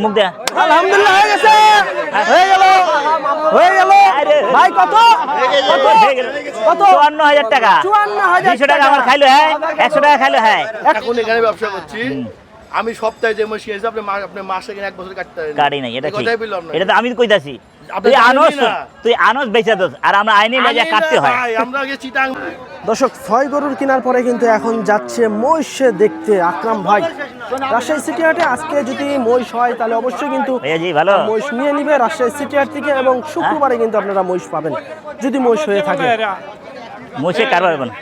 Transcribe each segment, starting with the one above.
মুখ দেয়া আলহামদুলিল্লাহ হয়ে গেছে, হয়ে গেল ভাই। কত কত কত? 54,000 টাকা। 54,000 200 টাকা আমার খাইলো, হ্যাঁ 100 টাকা খাইলো, হ্যাঁ। এখন এখানে ব্যবসা করছি আমি, সপ্তাহে যে মসি আছে আপনি মাসে কিনা 1 বছর কাটতে পারেন। গাড়ি নাই, এটা ঠিক। কথাই বললাম না, এটা তো আমি কইতাছি। আপনি তুই আনস বেচা দোস, আর আমরা আইনি বাজা কাটতে হয়। ভাই আমরা আগে চিটাং। দর্শক 6 গরুর কেনার পরে কিন্তু এখন যাচ্ছে মহিষ দেখতে আকরাম ভাই রাজশাহী সিটি হাটে। আজকে যদি মহিষ হয় তাহলে অবশ্যই কিন্তু ভাইয়া জি ভালো। মহিষ নিয়ে নিবে রাজশাহী সিটি হাট থেকে, এবং শুক্রবারে কিন্তু আপনারা মহিষ পাবেন যদি মহিষ হয়ে থাকে। মোষে কারবার হবে না।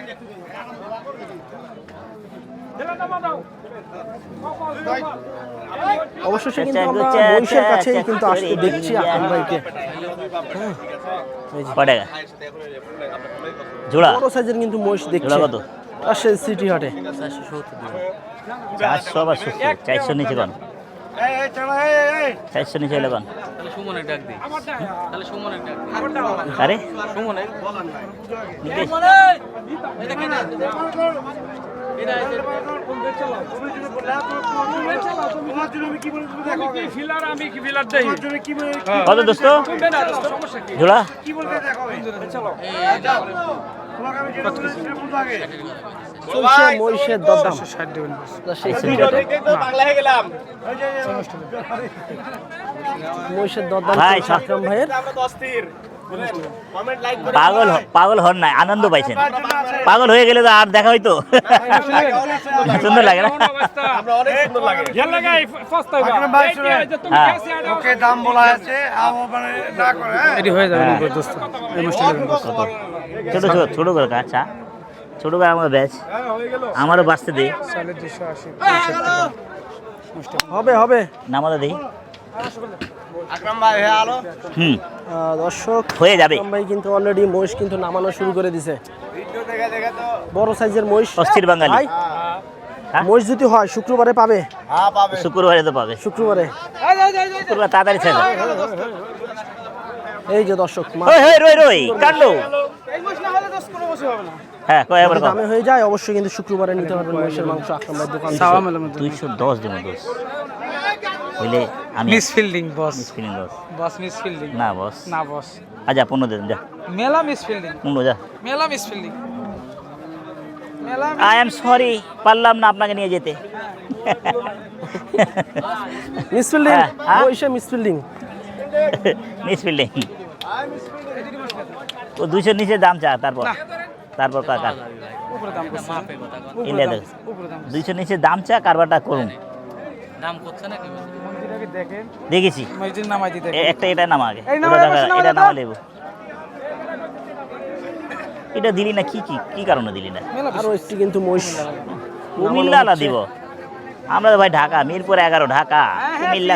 অবশ্যই কিন্তু আমরা মহিষের কাছেই কিন্তু আসতে দেখছি আকরাম ভাইকে। কয় টাকা জোড়া? বড় সাইজের কিন্তু মহিষ দেখছি জোড়া কত? রাজশাহী সিটি হাটে। 400 বা 400 নিচে কোন? 400 নিচে হলে কোন? আরে কত দোস্ত জোড়া? মহিষের দরদাম মহিষের দরদাম ভাই আকরাম ভাইয়ের। পাগল হন নাই, আনন্দ পাইছেন। পাগল হয়ে গেলে তো আর দেখা হইতো সুন্দর লাগে না? দাম বলা আছে না করে এটি হয়ে যাবে দোস্ত। ছোট ছোট ছোট করে আচ্ছা, ছোট করে আমার ব্যাচ আমারও বাঁচতে দিই। হবে হবে নামাজা দিই। আকরাম ভাই হ্যাঁ আলো দর্শক হয়ে যাবে। আকরাম ভাই কিন্তু অলরেডি মহিষ কিন্তু নামানো শুরু করে দিছে। বড় সাইজের মহিষ অস্থির বাঙালি। ভাই মহিষ যদি হয় শুক্রবারে পাবে? হ্যাঁ পাবে, শুক্রবারে তো পাবে। শুক্রবারে শুক্রবার তাড়াতাড়ি ছেড়ে দাও। এই যে দর্শক রই কান্ড। হ্যাঁ কয় এবার কম দামে হয়ে যায় অবশ্যই কিন্তু শুক্রবারে নিতে পারবেন মহিষের মাংস আকরাম ভাই দোকান থেকে। 210 দেবো দোষ হইলে আমি মিস ফিল্ডিং বস, মিস ফিলিং দোষ বস মিস ফিল্ডিং না বস। না বস, আচ্ছা 15 দেন যা। মেলা মিস ফিল্ডিং, 15 যা। মেলা মিস ফিল্ডিং, মেলা আই এম সরি, পারলাম না আপনাকে নিয়ে যেতে। মিস ফিল্ডিং হ্যাঁ। মহিষে মিস ফিল্ডিং মিস ফিল্ডিং ও 200 নিচে দাম চা, তারপর কার উপরে দাম করছে, ইন্ডিয়া দেখ উপরে দাম 200 নিচে দাম চা, কারবারটা করুন। দাম করছে না কি মন্দিরটাকে দেখেন, দেখেছি মসজিদ নামাই দিতে একটা এটা নামা আগে, এই নামা এটা নামা লেবো। এটা দিলি না কি কারণে দিলি না? আরো একটি কিন্তু মহিষ কুমিল্লা আলা দিব আমরা তো ভাই, ঢাকা মিরপুর 11 ঢাকা, কুমিল্লা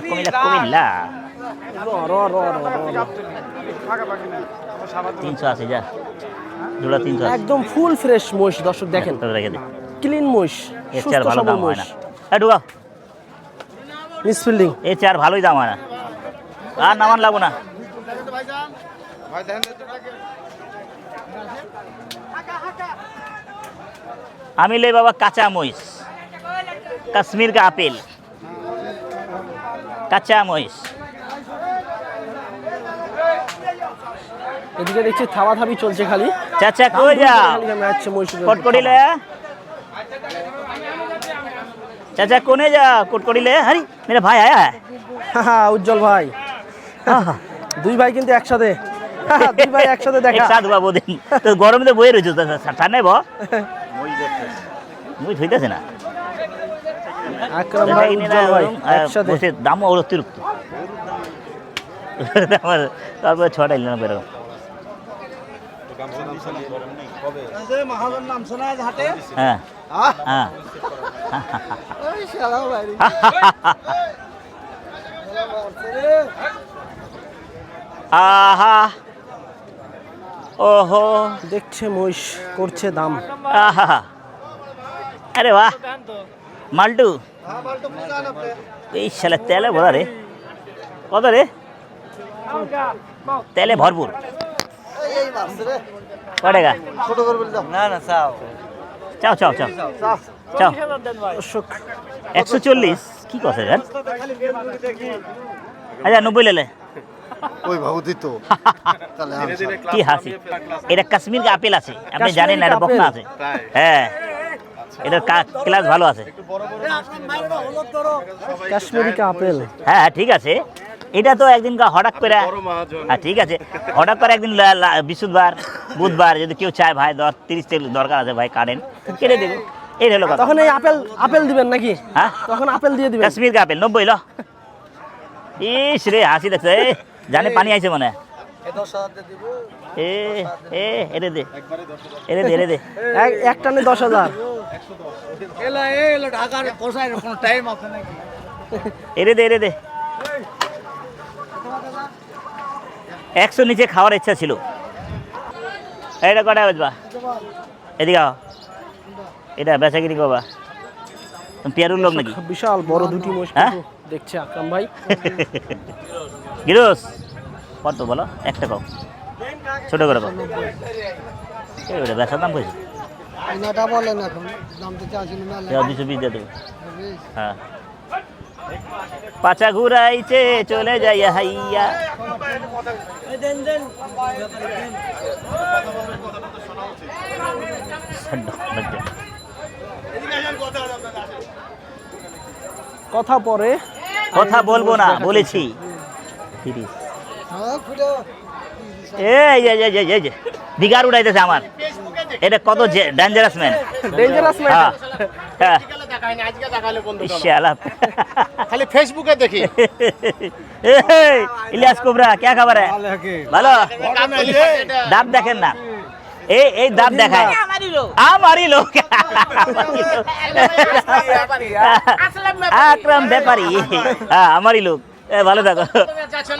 380 যা জোড়া 380 একদম ফুল ফ্রেশ মহিষ দর্শক দেখেন, রেখে দে। ক্লিন মহিষ, এর সুস্থ চেয়ে আর ভালো সবল দাম হয় মহিষ। না। হ্যাঁ ঢুকা, মিস ফিল্ডিং এর চেয়ে আর ভালোই দাম হয় না। আর নামান লাগবো না। আমি লে বাবা কাঁচা মহিষ, কাশ্মীর কা আপেল, কাঁচা মহিষ। এদিকে দেখছি থাবাথাবি চলছে খালি। চাচা কই যা কটকড়িলে, চাচা কোনে যা কটকড়িলে। হারি মেরা ভাই আয়া হ্যাঁ। উজ্জ্বল ভাই, দুই ভাই কিন্তু একসাথে, দুই ভাই একসাথে দেখা। একসাথে বাবু দিন তো গরমে তো বয়ে রয়েছে, ঠান্ডায় ব মুই ধুইতেছে না। আকরাম ভাই উজ্জ্বল ভাই একসাথে। বসে দাম অতিরিক্ত। তারপরে 6টা ইলেন বেরো। হ্যাঁ হ্যাঁ আহা ওহো দেখছে মহিষ করছে দাম। আহা আরে বাহ মাল্টু, এই শালা তেলে ভরা রে। কত রে? তেলে ভরপুর। কয় টাকা? না না চাও চাও চাও চাও চাও 140 কি কথা यार আচ্ছা 90 লেলে ওই ভাবতি তো তাহলে কি হাসি এটা কাশ্মীর কা আপেল আছে আপনি জানেন না এটা বকনা আছে হ্যাঁ এটা ক্লাস ভালো আছে কাশ্মীরি কা আপেল। হ্যাঁ ঠিক আছে এটা তো একদিন হঠাৎ করে হ্যাঁ ঠিক আছে হঠাৎ করে একদিন বৃহস্পতিবার বুধবার যদি কেউ চায় ভাই 30 তেল দরকার আছে ভাই কাটেন কেটে দেবো এই হলো কথা তখন এই আপেল দিবেন নাকি? হ্যাঁ তখন আপেল দিয়ে দিবেন। কাশ্মীর কা আপেল 90 লো ইস রে হাসি দেখছে জানে পানি আইছে মনে এ এ এরে দে এরে দে এরে দে এক টানে 10,000। এরে দে এরে দে 100 নিচে খাওয়ার ইচ্ছা ছিল এটা কটা বাজবা এদিকে আও এটা বেচাকিরি করবা তুমি পেয়ারুর লোক নাকি বিশাল বড় দুটি মোষ হ্যাঁ? কিন্তু দেখছে আকরাম ভাই। গিরোস কত বলো একটা কও ছোট করে কও এই ওটা বেচার দাম কইছে নাটা বলেন এখন দাম তো চাচ্ছি না 220 দিয়ে দেবো হ্যাঁ পাচা ঘুরাইছে চলে যাই হাইয়া কথা পরে কথা বলবো না বলেছি 30 এই যে দিগার উড়াইতেছে আমার এটা কত ডেঞ্জারাস ম্যান ডেঞ্জারাস হ্যাঁ হ্যাঁ ইনশাআল্লাহ খালি ফেসবুকে দেখি ইলিয়াস কোবরা কি খবর ভালো দাঁত দেখেন না এই দাঁত দেখায় আমারই লোক আকরাম ব্যাপারী হ্যাঁ আমারই লোক ভালো থাকো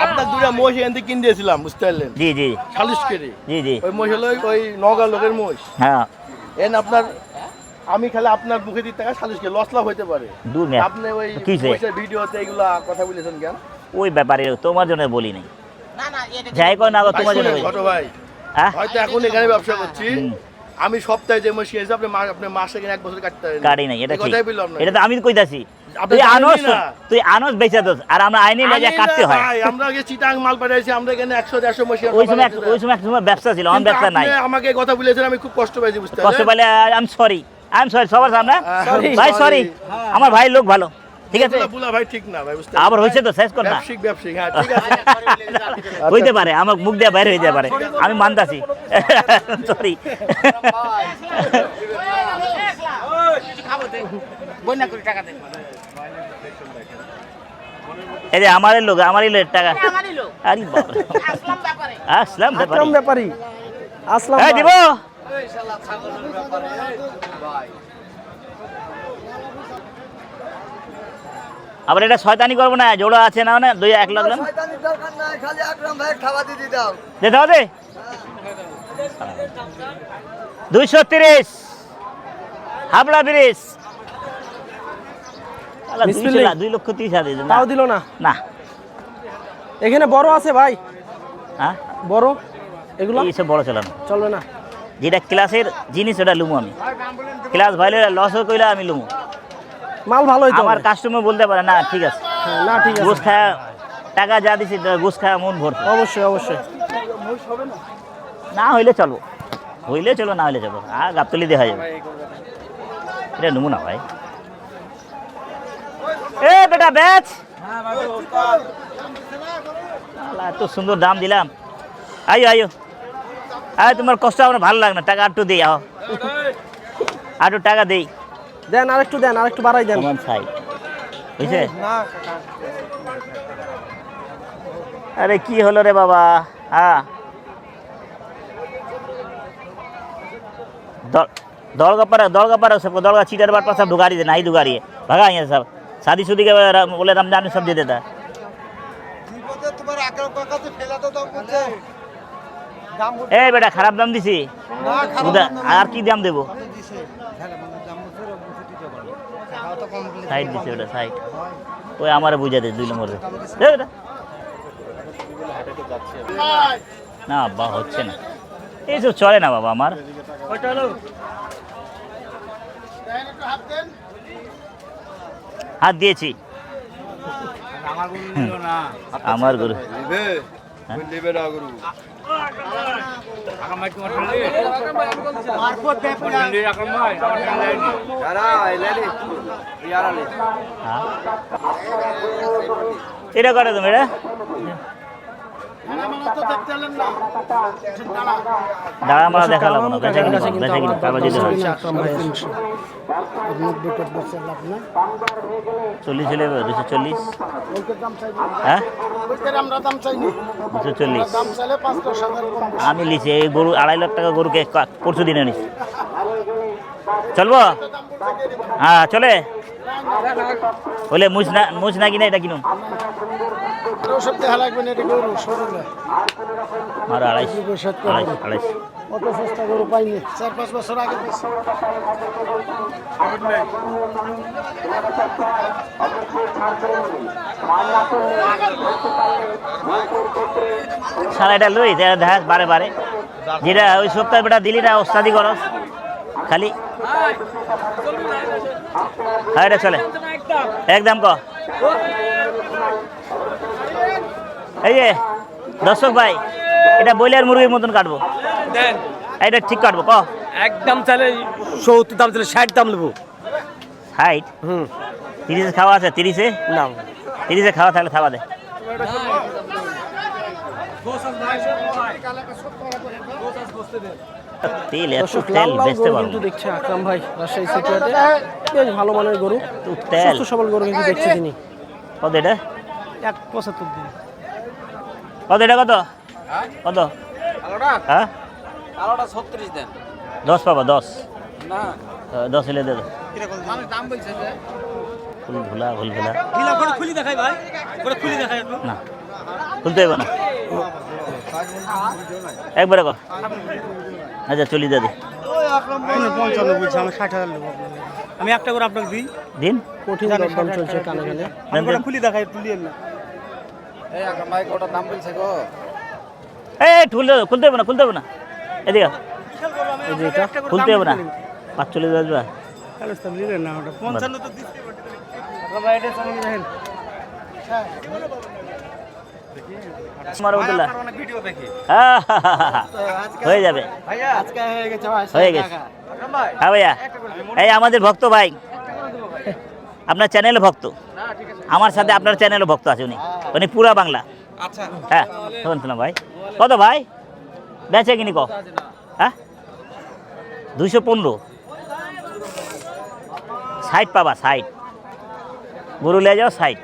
আপনার দুটা মোষ এখান থেকে কিনে দিয়েছিলাম বুঝতে পারলেন জি জি সালিশ করে জি জি ওই মোষ হলো ওই নগা লোকের মোষ হ্যাঁ এন আপনার আমি খালি আপনার মুখে দিতে টাকা সালিশ করে লস লাভ হইতে পারে দূর মেয়ে আপনি ওই কিসে? মোষের ভিডিওতে এগুলা কথা বলেছেন কেন ওই ব্যাপারে তোমার জন্য বলি নাই যাই কর না গো, তোমার জন্য বলি। ছোট ভাই হ্যাঁ হয়তো এখন এখানে ব্যবসা করছি হুম। আমি সপ্তাহে যে মাসে এসে আপনি মাসে কিনা 1 বছর কাটতে পারেন কাটি নাই এটা ঠিক কথাই বললাম না এটা তো আমি কইতাছি আপনি তুই জানেনই আনস না। তুই আনস বেচা দোস আর আমরা আইনি বাজা কাটতে হয় আমরা আগে চিটাং মাল পাঠাইছি আমরা এখানে 100 150 মাসে ওই সময় একটা ব্যবসা ছিল আমার ব্যবসা নাই আমাকে কথা বলেছেন আমি খুব কষ্ট পাইছি বুঝতে কষ্ট পারলেন পাইলে আই এম সরি সবার সামনে Sorry, ভাই sorry। সরি আমার ভাই লোক ভালো ঠিক আছে বুলা ভাই ঠিক না ভাই বুঝতে আবার হয়েছে তো শেষ কর না ব্যবসায়িক হ্যাঁ ঠিক আছে হইতে পারে আমার মুখ দিয়ে বাইরে হয়ে যেতে পারে আমি মানতাছি সরি এই যে আমারই লোক টাকা আরে বাবা আসলাম আকরাম ব্যাপারী আসলাম এই ভাই। দিব আবার এটা শয়তানি করবো না জোড়া আছে না মানে 1 লাখ দাম খালি আকরাম ভাই খাওয়া দিতে দাও যেতে হবে 230 হাবলা ব্রিজ বিসমিল্লাহ। 2,30,000 তাও দিল না। না এখানে বড় আছে ভাই, হ্যাঁ বড় এগুলো এইসব বড় চালানো চলবে না। যেটা ক্লাসের জিনিস ওটা লুমু আমি ক্লাস ভাইলে লস কইলে আমি লুমু মাল ভালোই তো আমার কাস্টমার বলতে পারে না ঠিক আছে হ্যাঁ, না ঠিক ঘুষ আছে খায় টাকা যা দিছি ঘুষ খায় মন ভরছে অবশ্যই অবশ্যই। না হইলে চলবো হইলে চলো না হইলে চলো আর গাবতলি দিয়ে হয়ে যাবে এটা নমুনা ভাই এ বেটা বেচ আল্লাহ, এত সুন্দর দাম দিলাম আইও আইও আরে তোমার কষ্ট আমার ভালো লাগে না টাকা একটু দিই আও একটু টাকা দেই দেন আরেকটু বাড়াই দেন। আমার সাইড বুঝছে আরে কি হলো রে বাবা হ্যাঁ दौड़गा पर सबको दौड़गा चीटर बाट पर सब ढुगा रही है नहीं ढुगा रही है भगा यहाँ से सब शादी शुदी के बोले रमजान में सब दे देता है ए बेटा खराब दाम दिसी আর কি দাম দেবো সাইড দিছে ওটা সাইড ওই আমারে বুঝা দে 2 নম্বর দে বেটা না বা হচ্ছে না এইসব চলে না বাবা আমার হাত দিয়েছি আমার গরু এটা করে তুমি এটা দাঁড়া মারা দেখালাম না বেঁচে কিনা বেঁচে কিনা তারপর যেতে হবে আকরাম ভাইয়ের 40 হলে 240 হ্যাঁ 240 আমি লিছি এই গরু 2.5 লাখ টাকা গরুকে পরশু দিনে নিছি চলবো হ্যাঁ চলে বলে মুছ না কিনা এটা কিনুন আর 250 অত সস্তা গরু পাইনি 4-5 বছর আগে দিয়েছি। সারা এটা লই দেখা বারে বারে যেটা ওই সপ্তাহে বেটা দিলি না ওস্তাদি করস খালি হ্যাঁ এটা চলে একদম ক এই যে দর্শক ভাই এটা ব্রয়লার মুরগির মতন কাটবো এটা ঠিক কাটবো ক একদম চালে 70 দাম চালে 60 দাম নেবো 60 30 খাওয়া আছে 30 না 30 খাওয়া থাকলে খাওয়া দে তেল এত দর্শক তেল লাল লাল বেচতে গরু পারবো কিন্তু দেখছে আকরাম ভাই রাজশাহী সিটিতে বেশ ভালো মানের গরু তো তেল সুস্থ সবল গরু কিন্তু দেখছে তিনি কত এটা 175 দিন কত এটা কত কত হ্যাঁ আলোটা 36 দেন 10 পাবা 10 না 10 হলে দে দাও আমি দাম বলছে যে ফুল ভোলা খুলি দেখাই ভাই করে খুলি দেখাই একটু না খুলতে হবে না একবারে কর আচ্ছা চলি দাদি 55 বলছি আমি 60000 নেব আমি একটা করে আপনাকে দিই দিন কঠিন দরদাম চলছে কানে কানে দেন, দেন। খুলি দেখাই একটু নিয়েন না এই আকরাম ভাই ওটা দাম বলছে গো এই খুলতে হবে না খুলতে হবে না এদিকে আও। এই যে এটা খুলতে হবে না 45 আসবে তাহলে তো নিলেন না ওটা 55 তো দিতে আকরাম ভাই এটা চালিয়ে দেখেন মারুদুল্লাহ অনেক ভিডিও দেখি হয়ে যাবে ভাইয়া আজকে হয়ে গেছে ভাই হয়ে গেছে আকরাম ভাই হ্যাঁ ভাইয়া এই আমাদের ভক্ত ভাই আপনার চ্যানেলে ভক্ত আমার সাথে আপনার চ্যানেলে ভক্ত আছে উনি পুরা বাংলা আচ্ছা হ্যাঁ শুনছিলাম ভাই কত ভাই বেচে কিনি ক হ্যাঁ 215 60 পাবা 60 গরু লে যাও 60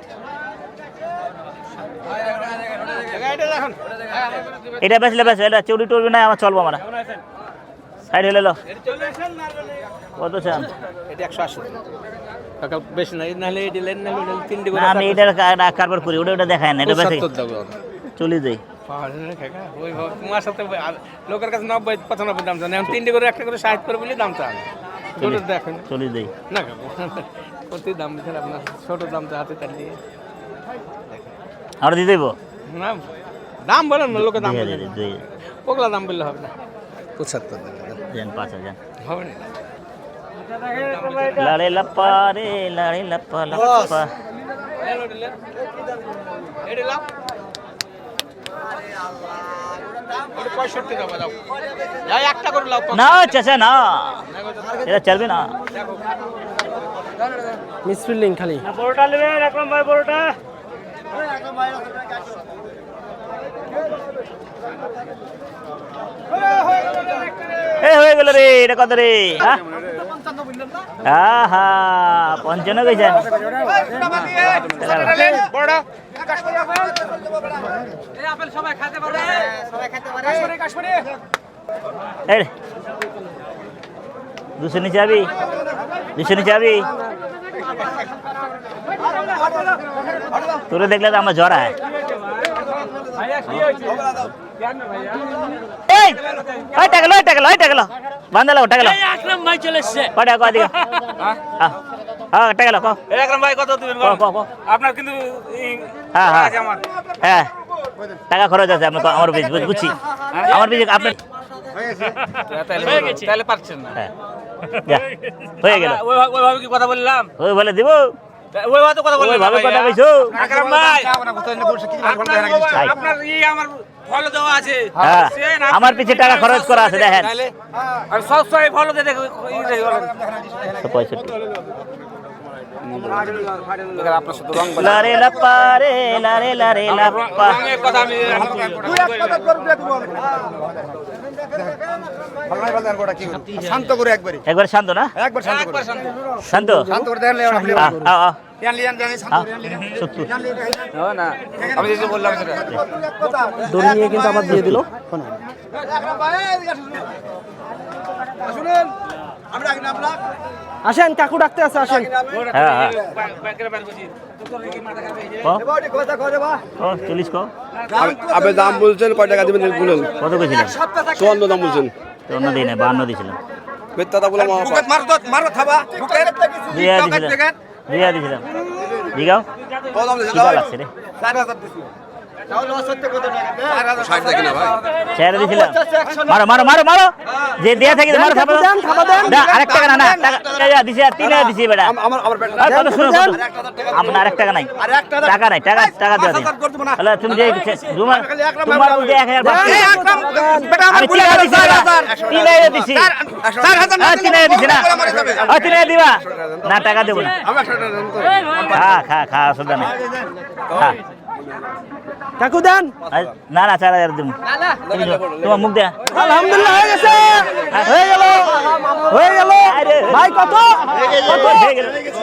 এটা বেচলে বেচ এটা চুরি টুরবি না আমার চলবো আমরা 60 হলে লো কত চান এটা 180 টাকা বেশি না নাহলে এটা লেন না হলে 3 না আমি এটার কারবার করি ওটা দেখায় না এটা বেচে চলে যাই ওই তোমার সাথে লোকের কাছে 90 95 দাম জানে আমি 3 করে একটা করে 60 করে বলে দাম চান ছোট দেখেন চলে যাই না কত দাম দিচ্ছেন আপনার ছোট দাম তো হাতে তার দিয়ে আমরা দিয়ে দেবো না দাম বলেন না লোকে দাম দিয়ে বলেন দিয়ে ওগুলা দাম বললে হবে না 75 দেন 5000 হবে না লাড়ে লাপ্পা রে লাড়ে লাপ্পা লাপ্পা এটা লাভ ওটা 65 দাও দাও যাই একটা করে লাভ না চাচা না এটা চলবে না মিসফিল্ডিং খালি বড়টা নেবেন আকরাম ভাই বড়টা এই হয়ে গেল রে এটা কত রে আহা 55 কইছেন বড়টা এই 200 নিচে যাবি 200 নিচে যাবি তোরে দেখলে তো আমার জ্বর হয় এই ওই টাকা লো বান্দালো টাকা লো আকরাম ভাই চলে এসেছে কটা কয় দিকে হ্যাঁ টাকা লো কও আকরাম ভাই কত দিবেন কও আপনার কিন্তু হ্যাঁ হ্যাঁ আছে আমার হ্যাঁ টাকা খরচ আছে আপনার আমার বুঝছি আমার বিজে আপনার তাহলে পারছেন না হ্যাঁ যা, হয়ে গেল ওইভাবে কি কথা বললাম ওই বলে দিব ওই হয়তো কথা বলবেন ভালো কথা কইছো আকরাম ভাই ভাই, আপনার আমার ফলো দেওয়া আছে হ্যাঁ আমার পিছে টাকা খরচ করা আছে দেখেন আর সব সময় ফলো দিয়ে দেখো 65 আপনার সাথে রং লারে লাপা রে লারে লারে লাপা রঙের কথা আমি শান্ত করে একবারে একবার শান্ত না একবার শান্ত করে শান্ত শান্ত করে দেখলে সত্তর না আমি যেটা বললাম সেটা দড়ি নিয়ে কিন্তু আবার দিয়ে দিল আসেন কাকু ডাকতে আছে আসেন হ্যাঁ হ্যাঁ ব্যাংকের বাইরে বসি তোর কি মাথা খারাপ হয়েছে ও 40 কো আপনি দাম বলছেন কয় টাকা দিবেন বলুন কত কইছিলেন 54 দাম বলছেন তো অন্য দিনে 52 দিছিলাম বেত্তা বলে মারো থাবা বুকের দিয়া দিছিলাম দিয়া দিছিলাম দিগাও কত দাম কি ভালো লাগছে রে 4000 দিছি তাহলে 60 দেখেন না ভাই ছেড়ে দিছিলাম মারো মারো মারো মারো যে দেয়া থাকে মারো থাপা দেন থাপা দেন না আরেক টাকা না না টাকা দিছি আর 3000 দিছি বেটা আমার আর কত শুনো আপনার আরেক টাকা নাই টাকা নাই টাকা টাকা দেওয়া দিন তাহলে তুমি যে তোমার মধ্যে 1000 বাকি বেটা আমার আমি ভুলে 3000 গেছে দিছি 3000 দিছি না 3000 দিবা না টাকা দেব না খা খা খা সুদা না খা কাকু দেন না না 4000 দেব তোমার মুখ দেয়া আলহামদুলিল্লাহ হয়ে গেছে হয়ে গেল হয়ে গেল ভাই কত কত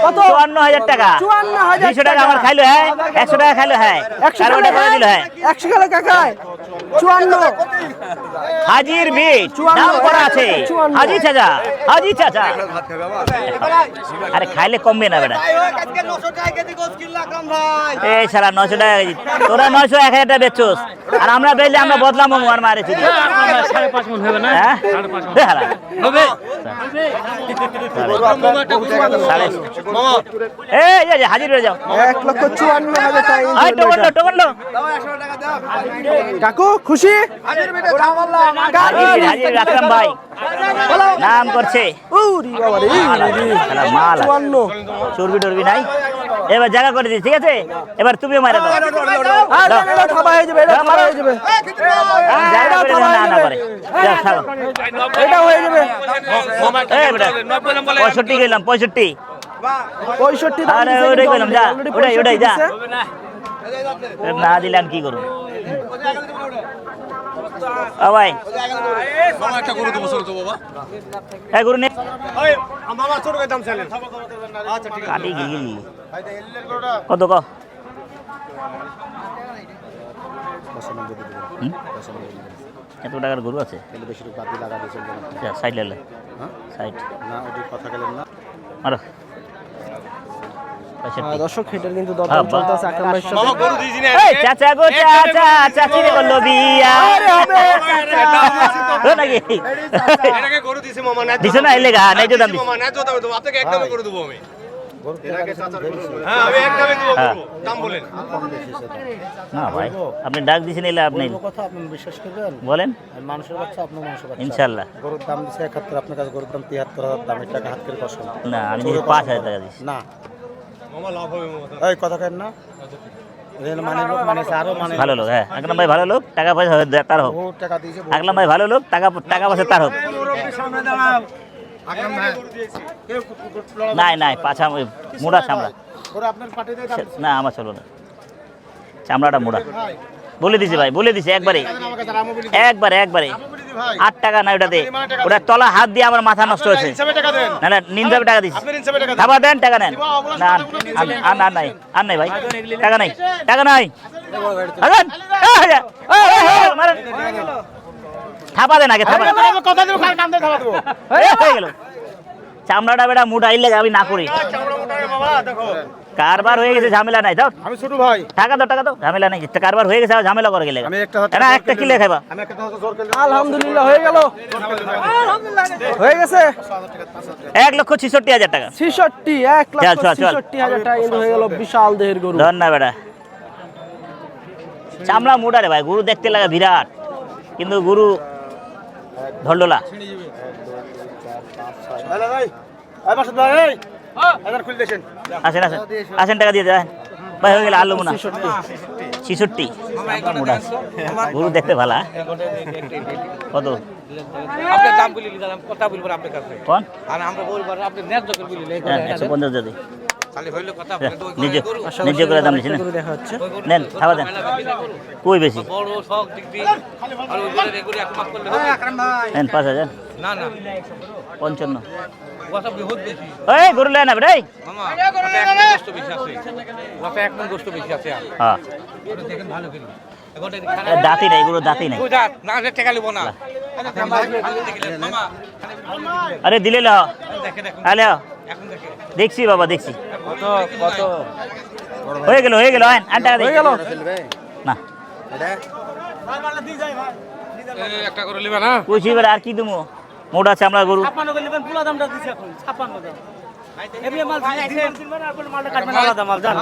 কত 54000 টাকা 54000 200 টাকা আমার খাইলো হ্যাঁ 100 টাকা খাইলো হ্যাঁ 100 টাকা দিল হ্যাঁ 100 গেল কাকায় 54 হাজির বিট 54 দাম করা আছে 54 হাজি চাচা হাজি চাচা আরে খাইলে কমবে না বেটা এই সারা 900 টাকা কেজি তোরা 900 1000 টাকা বেচছস আর আমরা বেচলে আমরা বদলাম আর মারে চুরি 5.5 মণ হবে না 5.5 হবে এই যে হাজির হয়ে যাও 1,54,000 টাকা আই টোকন লো কাকু খুশি হাজির হাজির আকরাম ভাই নাম করছে উরি বাবা রে শালা মাল 54 চর্বি টর্বি নাই এবার জায়গা করে দিই ঠিক আছে এবার তুমিও মারা দাও আর এটা থাবা হয়ে যাবে এটা থাবা হয়ে যাবে জায়গা করে দাও, না না করে যাও থাকো এটা হয়ে যাবে এই বেটা 65 গেলাম 65 65 দাম আরে দিছে ওটাই কিন্তু কইলাম যা already ওটাই যা 65 দিছে। না দিলে আমি কি করব ও ভাই একটা করে দেবো চলো তো বাবা এই গরু নে মামা ছোট করে দাম চাইলেন কাটি গিল কত ক হুম? এত টাকার গরু আছে সাইড লেলে সাইড মারো দর্শক এটার কিন্তু দরদাম হ্যাঁ, চলতেছে আকরাম ভাইয়ের সাথে গরু দিয়েছি না এই চাচা গো চাচা চাচি রে বললো বিয়া ও নাকি এটাকে গরু দিয়েছি মামা না দিছো না এলে গা নাই তো দাম দিছো মামা না তো দাম আপনাকে একদমই করে দেবো আমি হ্যাঁ আমি একদমই দেবো হ্যাঁ। দাম বলেন না ভাই আপনি ডাক দিছেন এলে আপনি কথা আপনি বিশ্বাস করবেন বলেন মানুষের বাচ্চা আপনার মানুষের বাচ্চা ইনশাআল্লাহ গরুর দাম দিচ্ছে 71 আপনার কাছে গরুর দাম 73,000 দাম এটা হাত করে কষ্ট না আমি দিছি 5000 টাকা দিছি না মামা লাভ হবে মামা এই কথা কেন না রেল মানে লোক মানে আরো মানে ভালো লোক হ্যাঁ আকরাম ভাই ভালো লোক টাকা পয়সা তার হোক বহুত টাকা দিয়েছে আকরাম ভাই ভালো লোক টাকা টাকা পয়সা তার হোক আকরাম ভাই নাই নাই পাছা মোড়া চামড়া গরু আপনার পাঠিয়ে দেয় না আমার চলো না চামড়াটা মোড়া বলে দিছি ভাই বলে দিছি একবারে একবারে একবারে 8 টাকা না ওটাতে ওটা তলা হাত দিয়ে আমার মাথা নষ্ট হয়েছে হিসাবে টাকা দেন না না নিনজাবে টাকা দিছি আপনার হিসাবে টাকা দেন খাবার দেন টাকা নেন না আর আর নাই আর নাই ভাই টাকা নাই টাকা নাই আগান মারেন থাপা দেন আগে থাপা কথা দেবো খালি নাম দিয়ে খাওয়া দেবো হয়ে গেল চামড়াটা বেটা মুড আইলে আমি না করি চামড়া মোটা বাবা দেখো কারবার হয়ে গেছে ঝামেলা নাই যাও আমি ছোট ভাই টাকা দাও ঝামেলা নাই কারবার হয়ে গেছে আর ঝামেলা করে গেলে আমি একটা না একটা কিলে খাইবা আমি একটা জোর করে আলহামদুলিল্লাহ হয়ে গেল হয়ে গেছে 1,66,000 টাকা 66 1,66,000 টাকা কিন্তু হয়ে গেল বিশাল দেহের গরু ধর না বেটা চামড়া মোটা রে ভাই গরু দেখতে লাগে বিরাট কিন্তু গরু ধরলোলা ভাই এই পাশে ভাই এই আসেন আসেন আসেন, টাকা দিয়ে দেন ভাই, হয়ে গেলে আলু মোনা 66 মোটা আছে। গরু দেখতে ভালো, হ্যাঁ? কত আপনার দাম বলি দিলাম, কথা বলবো আপনার কাছে কোন? আর আমরা বলবো আপনি ন্যায্য করে বলি হ্যাঁ 150 যদি খালি হইলো কথা নিজে নিজে করে দাম নিচ্ছি না, গরু দেখা হচ্ছে। নেন খাওয়া দেন, কই বেশি বড় শখ দিকবি আর ওই বলে এগুলো এক মাস করলে হবে নেন 5000 না না 55। কথা বহুত বেশি এই গরু লেন না রে। মামা ওটা এক মন গোস্ত বেশি আছে, ওটা এক মন গোস্ত বেশি আছে আর হ্যাঁ ওটা দেখেন ভালো করে এখন এ দাঁতই নাই, গরু দাঁতই নাই। না টাকা লিব না মামা আরে দিলে ল দেখে দেখুন আলে এখন দেখে দেখছি বাবা, দেখছি কত কত হয়ে গেল আইন আইন, টাকা হয়ে গেল না একটা করে লিবা না কইছি এবার আর কি দেবো, মোটা আছে আমরা গরু। 56 করে নেবেন, পুরো দামটা দিছি এখন 56 দাম। এমনি মাল দিছেন কিনবেন আর মালটা কাটবেন আলাদা মাল জান।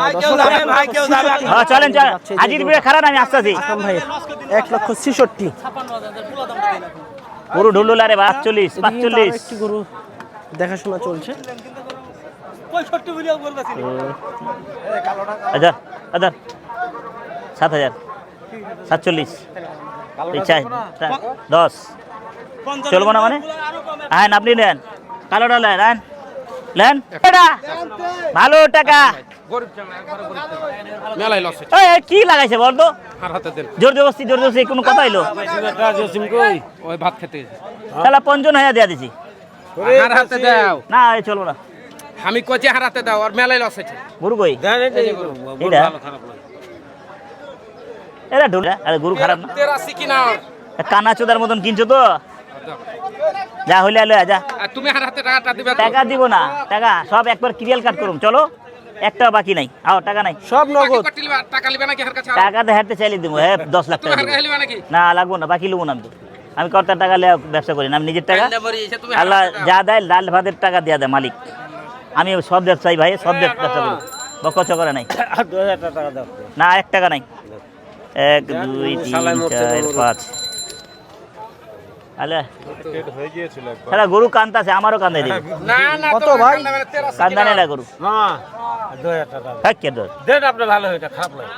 ভাই কেউ যাবে হ্যাঁ চলেন চলেন, হাজির বিয়ে খারাপ, আমি আসতেছি। আকরাম ভাই 1,66,000। 56 দাম পুরো দামটা দিন এখন। গরু ঢুলুল আরে 45 এদিকে কিন্তু আরো 45। একটি গরু দেখাশোনা চলছে। 65 ভিডিও বলবাছি। হাজার হাজার 7000 47 চাই 10 চলবো না মানে? হ্যাঁ আপনি নেন, কালোটা নেন নেন এটা ভালো টাকা। মেলাই লস এই কি লাগাইছে বল তো, আর হাতে দেন জোর জবরদস্তি কোনো কথা হইলো? ওই ভাত খেতে তাহলে 55,000 দিয়া দিছি। আর হাতে দাও না এই চলবো না, আমি কচি হারাতে দাও আর মেলাই লস আছে গরু কই এটা? এটা ঢুল, আরে গরু খারাপ না, 83 কিনা কানা চোদার মতন কিনছো তো, যা হইলে আলো যা। আর তুমি আর হাতে টাকাটা দিবে তো? টাকা দিব না, টাকা সব একবার ক্লিয়ার কাট করুম, চলো একটা বাকি নাই, আও টাকা নাই, সব নগদ। বাকি লিবা, টাকা লিবা নাকি হার কাছে টাকা তো হাঁটতে চাইলে দিব, হ্যাঁ 10 লাখ তুমি টাকা হার দিব। কাছে লিবা নাকি না লাগবো না, বাকি লুবো না আমি তো। আমি কর্তার টাকা লিয়ে ব্যবসা করি না, আমি নিজের টাকা তুমি আল্লাহ যা দেয় ডাল ভাতের টাকা দিয়া দেয় মালিক। আমি সব ব্যবসায়ী ভাই, সব ব্যবসা করি, বকচ করে নাই। না 1 টাকা নাই, 1 2 3 4 5। আলে সারা গরু কান্দাছে, আমারও কান্দাই দিবি, না না কত ভাই? কান্দানে না গরু হ্যাঁ কে দর দেন আপনি ভালো হইটা খারাপ লাগে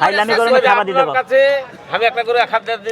ফাইলামি করে খাবার দিতে পারো। আমি একটা করে 1 হাত